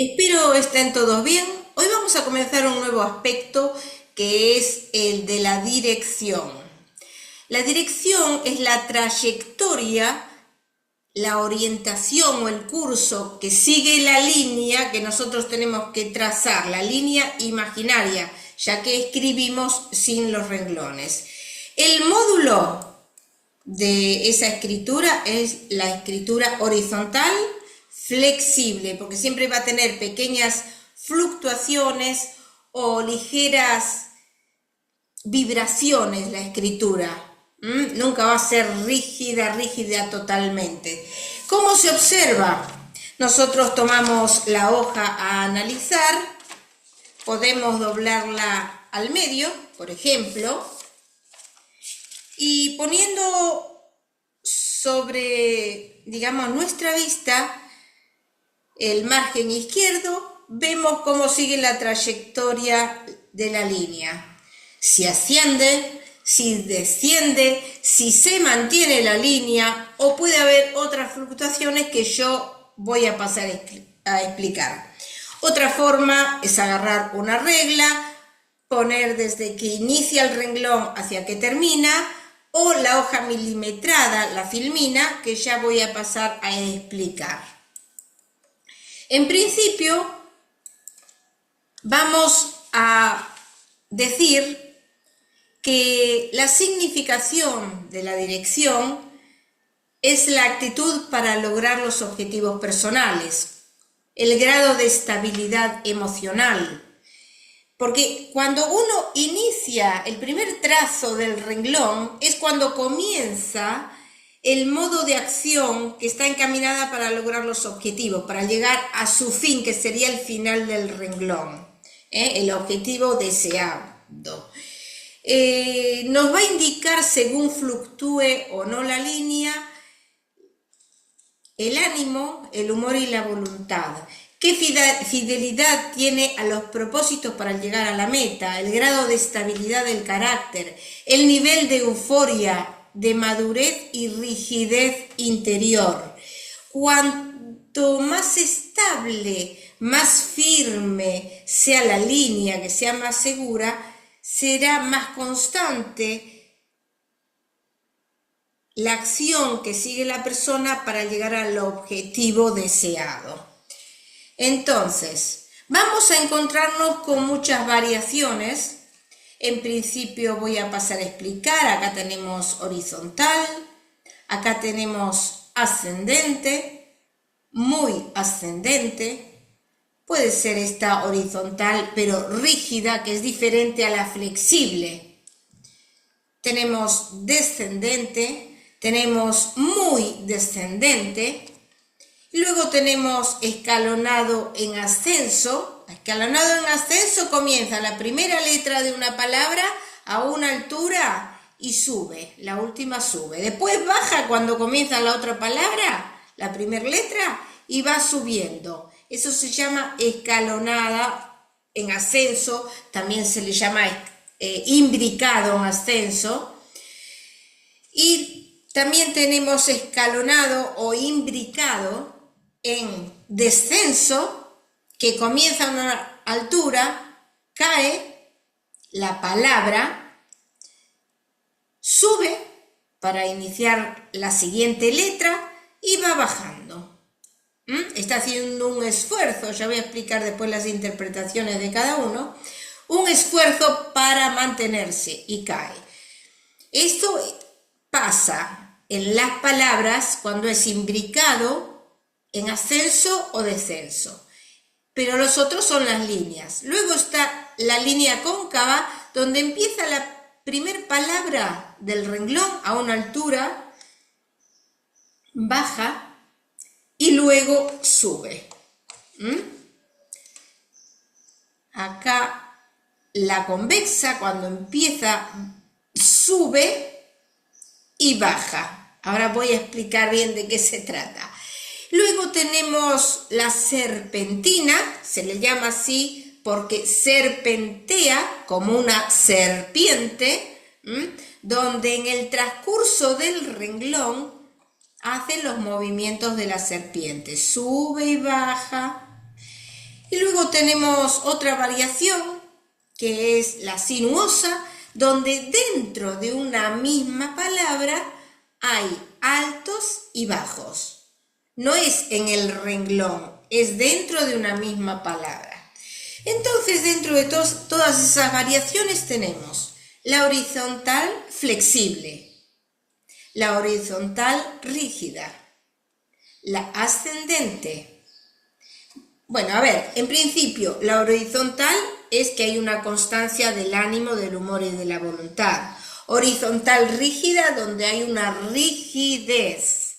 Espero estén todos bien. Hoy vamos a comenzar un nuevo aspecto que es el de la dirección. La dirección es la trayectoria, la orientación o el curso que sigue la línea que nosotros tenemos que trazar, la línea imaginaria, ya que escribimos sin los renglones. El módulo de esa escritura es la escritura horizontal flexible, porque siempre va a tener pequeñas fluctuaciones o ligeras vibraciones la escritura. Nunca va a ser rígida totalmente. ¿Cómo se observa? Nosotros tomamos la hoja a analizar, podemos doblarla al medio, por ejemplo, y poniendo sobre, digamos, nuestra vista el margen izquierdo, vemos cómo sigue la trayectoria de la línea. Si asciende, si desciende, si se mantiene la línea o puede haber otras fluctuaciones que yo voy a pasar a explicar. Otra forma es agarrar una regla, poner desde que inicia el renglón hacia que termina, o la hoja milimetrada, la filmina, que ya voy a pasar a explicar. En principio, vamos a decir que la significación de la dirección es la actitud para lograr los objetivos personales, el grado de estabilidad emocional. Porque cuando uno inicia el primer trazo del renglón es cuando comienza el modo de acción que está encaminada para lograr los objetivos, para llegar a su fin, que sería el final del renglón, el objetivo deseado. Nos va a indicar, según fluctúe o no la línea, el ánimo, el humor y la voluntad. ¿Qué fidelidad tiene a los propósitos para llegar a la meta? El grado de estabilidad del carácter, el nivel de euforia, de madurez y rigidez interior. Cuanto más estable, más firme sea la línea, que sea más segura, será más constante la acción que sigue la persona para llegar al objetivo deseado. Entonces, vamos a encontrarnos con muchas variaciones. En principio voy a pasar a explicar. Acá tenemos horizontal, acá tenemos ascendente, muy ascendente. Puede ser esta horizontal pero rígida, que es diferente a la flexible. Tenemos descendente, tenemos muy descendente. Luego tenemos escalonado en ascenso. Escalonado en ascenso comienza la primera letra de una palabra a una altura y sube, la última sube. Después baja cuando comienza la otra palabra, la primera letra, y va subiendo. Eso se llama escalonada en ascenso, también se le llama imbricado en ascenso. Y también tenemos escalonado o imbricado en descenso, que comienza a una altura, cae la palabra, sube para iniciar la siguiente letra y va bajando. Está haciendo un esfuerzo, ya voy a explicar después las interpretaciones de cada uno, un esfuerzo para mantenerse y cae. Esto pasa en las palabras cuando es imbricado en ascenso o descenso, pero los otros son las líneas. Luego está la línea cóncava, donde empieza la primer palabra del renglón a una altura, baja y luego sube. Acá la convexa, cuando empieza, sube y baja. Ahora voy a explicar bien de qué se trata. Luego tenemos la serpentina, se le llama así porque serpentea como una serpiente, donde en el transcurso del renglón hace los movimientos de la serpiente, sube y baja. Y luego tenemos otra variación, que es la sinuosa, donde dentro de una misma palabra hay altos y bajos. No es en el renglón, es dentro de una misma palabra. Entonces, dentro de todas esas variaciones tenemos la horizontal flexible, la horizontal rígida, la ascendente. Bueno, a ver, en principio, la horizontal es que hay una constancia del ánimo, del humor y de la voluntad. Horizontal rígida, donde hay una rigidez.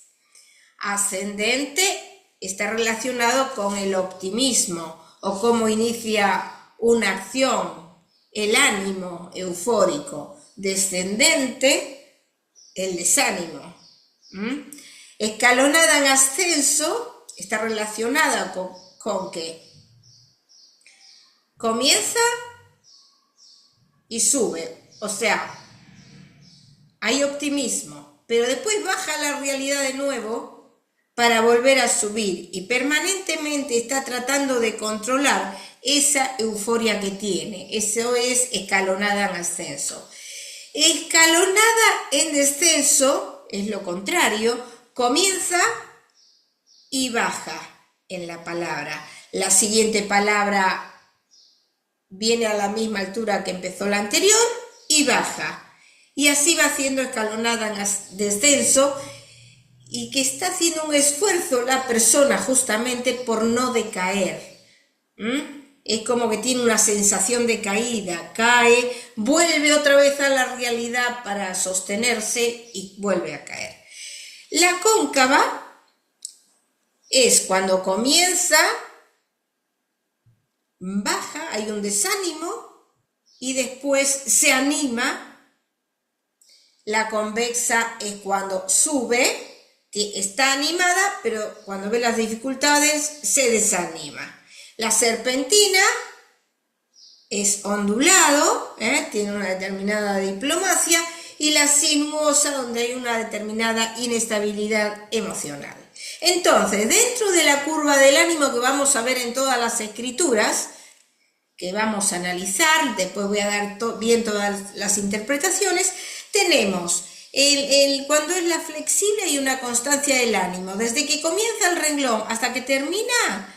Ascendente está relacionado con el optimismo o cómo inicia una acción, el ánimo eufórico. Descendente, el desánimo. Escalonada en ascenso está relacionada con que comienza y sube, o sea, hay optimismo, pero después baja la realidad de nuevo para volver a subir y permanentemente está tratando de controlar esa euforia que tiene. Eso es escalonada en ascenso. Escalonada en descenso es lo contrario, comienza y baja en la palabra. La siguiente palabra viene a la misma altura que empezó la anterior y baja. Y así va haciendo escalonada en descenso y que está haciendo un esfuerzo la persona justamente por no decaer. Es como que tiene una sensación de caída, cae, vuelve otra vez a la realidad para sostenerse y vuelve a caer. La cóncava es cuando comienza, baja, hay un desánimo y después se anima. La convexa es cuando sube, está animada, pero cuando ve las dificultades se desanima. La serpentina es ondulado, tiene una determinada diplomacia, y la sinuosa, donde hay una determinada inestabilidad emocional. Entonces, dentro de la curva del ánimo que vamos a ver en todas las escrituras, que vamos a analizar, después voy a dar bien todas las interpretaciones, tenemos cuando es la flexible hay una constancia del ánimo. Desde que comienza el renglón hasta que termina,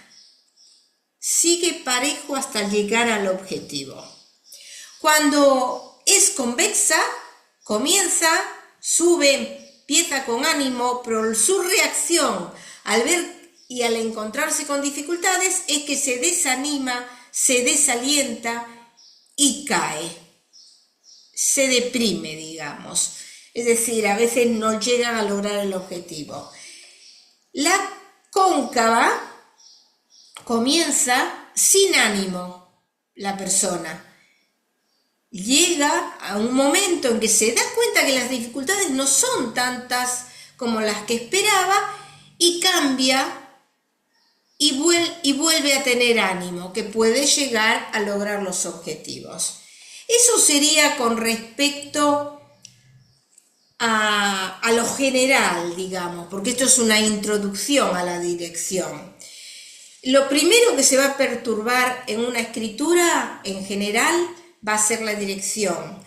sigue parejo hasta llegar al objetivo. Cuando es convexa, comienza, sube, empieza con ánimo, pero su reacción al ver y al encontrarse con dificultades es que se desanima, se desalienta y cae. Se deprime, digamos. Es decir, a veces no llegan a lograr el objetivo. La cóncava comienza sin ánimo, la persona. Llega a un momento en que se da cuenta que las dificultades no son tantas como las que esperaba y cambia y vuelve a tener ánimo, que puede llegar a lograr los objetivos. Eso sería con respecto a lo general, digamos, porque esto es una introducción a la dirección. Lo primero que se va a perturbar en una escritura, en general, va a ser la dirección.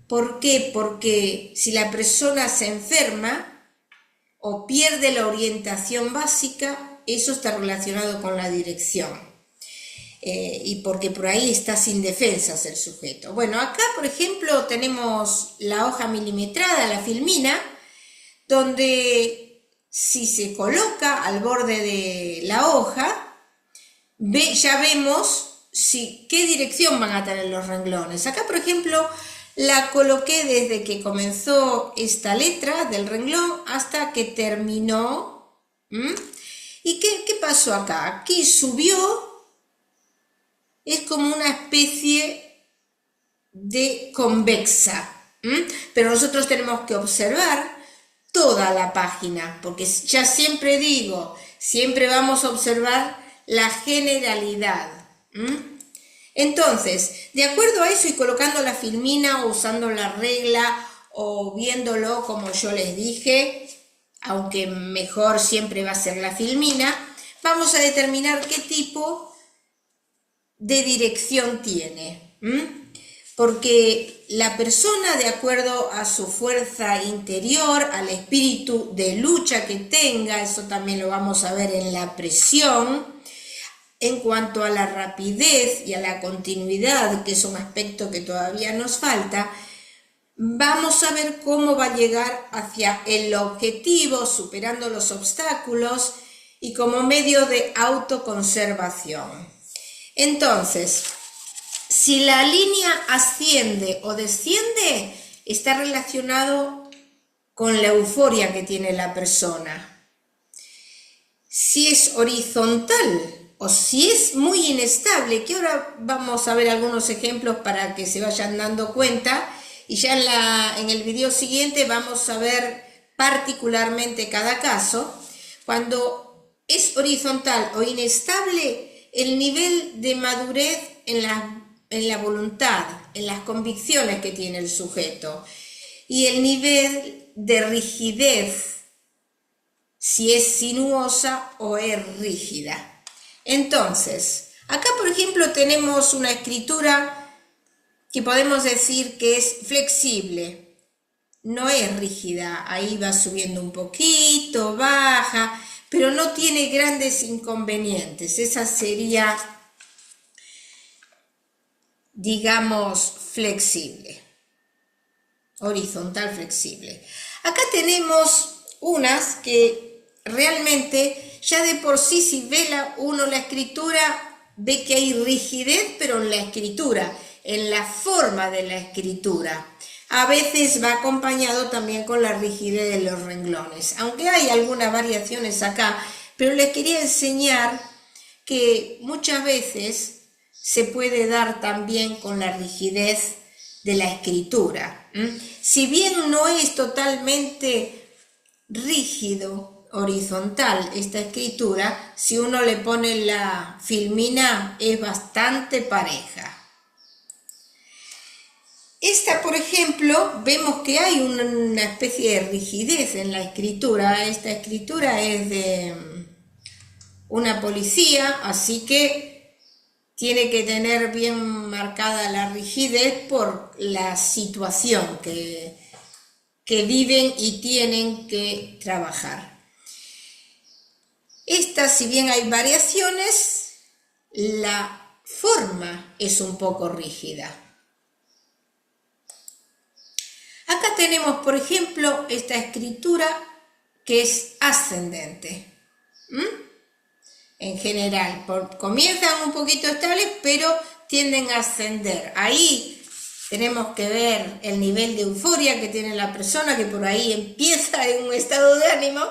¿Por qué? Porque si la persona se enferma o pierde la orientación básica, eso está relacionado con la dirección. Y porque por ahí está sin defensas el sujeto. Bueno, acá, por ejemplo, tenemos la hoja milimetrada, la filmina, donde si se coloca al borde de la hoja, ya vemos qué dirección van a tener los renglones. Acá, por ejemplo, la coloqué desde que comenzó esta letra del renglón hasta que terminó. ¿Y qué pasó acá? Aquí subió, es como una especie de convexa, pero nosotros tenemos que observar toda la página, porque ya siempre digo, siempre vamos a observar la generalidad. Entonces, de acuerdo a eso y colocando la filmina o usando la regla o viéndolo como yo les dije, aunque mejor siempre va a ser la filmina, vamos a determinar qué tipo de dirección tiene. Porque la persona, de acuerdo a su fuerza interior, al espíritu de lucha que tenga, eso también lo vamos a ver en la presión, en cuanto a la rapidez y a la continuidad, que es un aspecto que todavía nos falta, vamos a ver cómo va a llegar hacia el objetivo, superando los obstáculos y como medio de autoconservación. Entonces, si la línea asciende o desciende, está relacionado con la euforia que tiene la persona. Si es horizontal o si es muy inestable, que ahora vamos a ver algunos ejemplos para que se vayan dando cuenta, y ya en el video siguiente vamos a ver particularmente cada caso. Cuando es horizontal o inestable, el nivel de madurez en la voluntad, en las convicciones que tiene el sujeto, y el nivel de rigidez, si es sinuosa o es rígida. Entonces, acá por ejemplo tenemos una escritura que podemos decir que es flexible, no es rígida, ahí va subiendo un poquito, baja, pero no tiene grandes inconvenientes. Esa sería, digamos, flexible, horizontal flexible. Acá tenemos unas que realmente ya de por sí, si ve uno la escritura, ve que hay rigidez, pero en la escritura, en la forma de la escritura. A veces va acompañado también con la rigidez de los renglones, aunque hay algunas variaciones acá, pero les quería enseñar que muchas veces se puede dar también con la rigidez de la escritura. Si bien no es totalmente rígido, horizontal esta escritura, si uno le pone la filmina es bastante pareja. Esta, por ejemplo, vemos que hay una especie de rigidez en la escritura. Esta escritura es de una policía, así que tiene que tener bien marcada la rigidez por la situación que viven y tienen que trabajar. Esta, si bien hay variaciones, la forma es un poco rígida. Acá tenemos, por ejemplo, esta escritura que es ascendente. En general, comienzan un poquito estables, pero tienden a ascender. Ahí tenemos que ver el nivel de euforia que tiene la persona, que por ahí empieza en un estado de ánimo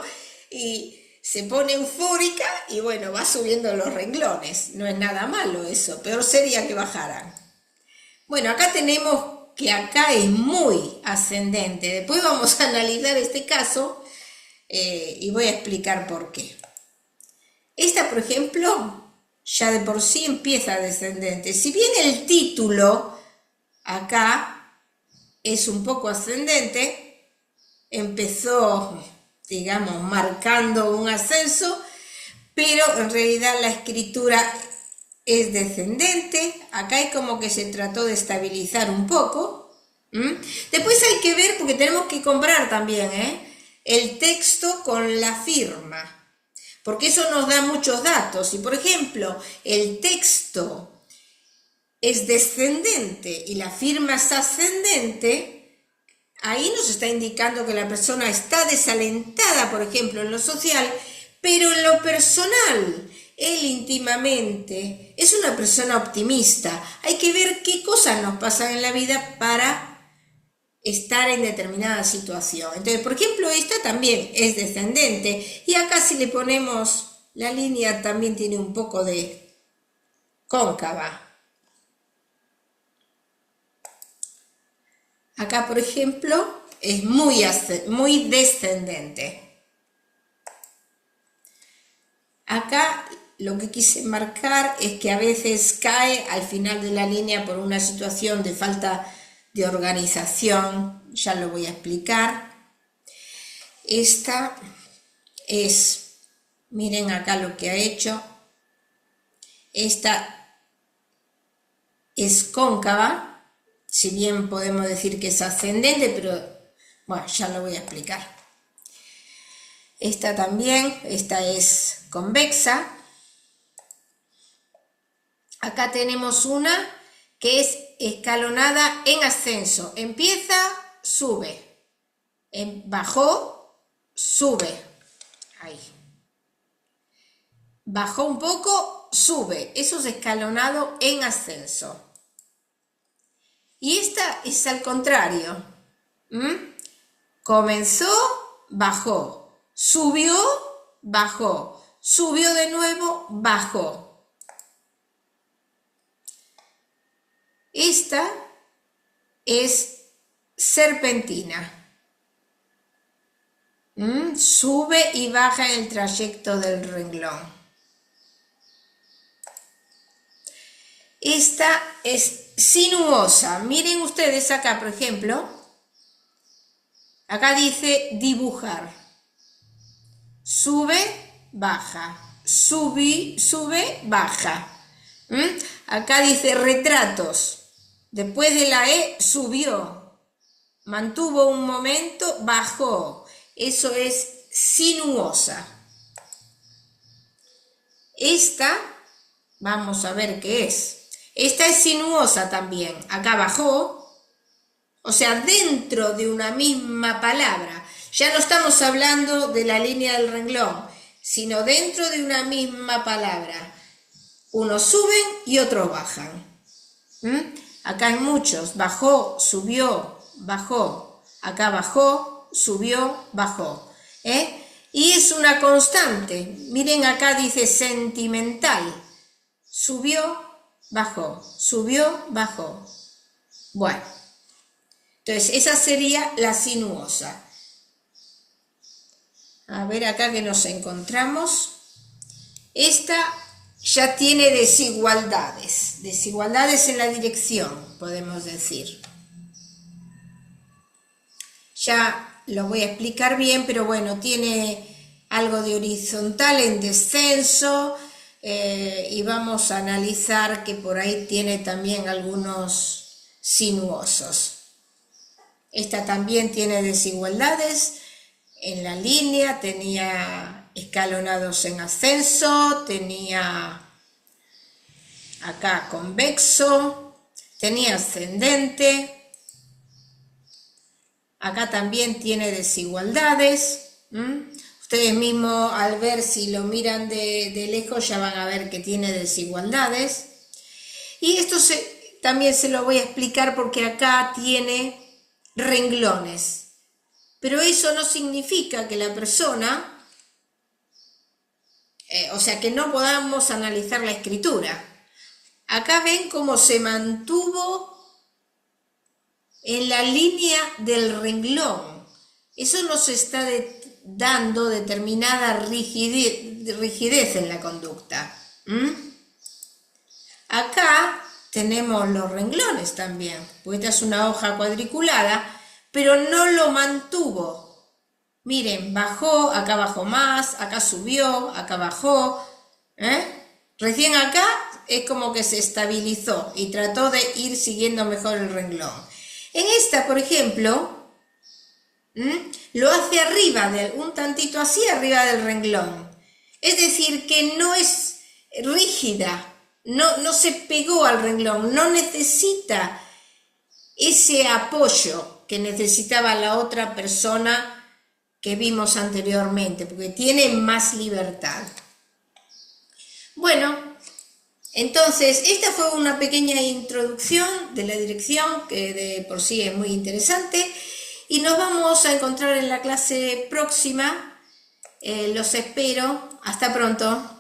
y se pone eufórica y bueno, va subiendo los renglones. No es nada malo eso, peor sería que bajaran. Bueno, acá tenemos que acá es muy ascendente. Después vamos a analizar este caso y voy a explicar por qué. Esta, por ejemplo, ya de por sí empieza descendente. Si bien el título acá es un poco ascendente, empezó, digamos, marcando un ascenso, pero en realidad la escritura es descendente. Acá es como que se trató de estabilizar un poco. Después hay que ver, porque tenemos que comparar también el texto con la firma, porque eso nos da muchos datos. Si por ejemplo el texto es descendente y la firma es ascendente, ahí nos está indicando que la persona está desalentada, por ejemplo, en lo social, pero en lo personal, él íntimamente es una persona optimista. Hay que ver qué cosas nos pasan en la vida para estar en determinada situación. Entonces, por ejemplo, esta también es descendente. Y acá si le ponemos la línea también tiene un poco de cóncava. Acá, por ejemplo, es muy descendente. Acá lo que quise marcar es que a veces cae al final de la línea por una situación de falta de organización, ya lo voy a explicar. Esta es, miren acá lo que ha hecho, esta es cóncava, si bien podemos decir que es ascendente, pero bueno, ya lo voy a explicar. Esta también, esta es convexa. Acá tenemos una que es escalonada en ascenso. Empieza, sube. Bajó, sube. Ahí. Bajó un poco, sube. Eso es escalonado en ascenso. Y esta es al contrario. Comenzó, bajó. Subió, bajó. Subió de nuevo, bajó. Esta es serpentina. Sube y baja en el trayecto del renglón. Esta es sinuosa. Miren ustedes acá, por ejemplo. Acá dice dibujar. Sube, baja. Sube, baja. Acá dice retratos. Después de la E, subió. Mantuvo un momento, bajó. Eso es sinuosa. Esta, vamos a ver qué es. Esta es sinuosa también. Acá bajó. O sea, dentro de una misma palabra. Ya no estamos hablando de la línea del renglón, sino dentro de una misma palabra. Unos suben y otros bajan. Acá hay muchos. Bajó, subió, bajó. Acá bajó, subió, bajó. Y es una constante. Miren, acá dice sentimental. Subió, bajó. Subió, bajó. Bueno. Entonces, esa sería la sinuosa. A ver acá que nos encontramos. Esta ya tiene desigualdades. Desigualdades en la dirección, podemos decir. Ya lo voy a explicar bien, pero bueno, tiene algo de horizontal en descenso y vamos a analizar que por ahí tiene también algunos sinuosos. Esta también tiene desigualdades. En la línea tenía escalonados en ascenso, tenía acá convexo, tenía ascendente, acá también tiene desigualdades. Ustedes mismos al ver, si lo miran de lejos, ya van a ver que tiene desigualdades. Y esto también se lo voy a explicar porque acá tiene renglones. Pero eso no significa que la persona, o sea, que no podamos analizar la escritura. Acá ven cómo se mantuvo en la línea del renglón. Eso nos está dando determinada rigidez en la conducta. Acá tenemos los renglones también, porque esta es una hoja cuadriculada, pero no lo mantuvo. Miren, bajó, acá bajó más, acá subió, acá bajó. Recién acá es como que se estabilizó y trató de ir siguiendo mejor el renglón. En esta, por ejemplo, lo hace arriba, un tantito así arriba del renglón. Es decir, que no es rígida, no se pegó al renglón, no necesita ese apoyo que necesitaba la otra persona que vimos anteriormente, porque tiene más libertad. Bueno, entonces esta fue una pequeña introducción de la dirección, que de por sí es muy interesante, y nos vamos a encontrar en la clase próxima. Los espero. Hasta pronto.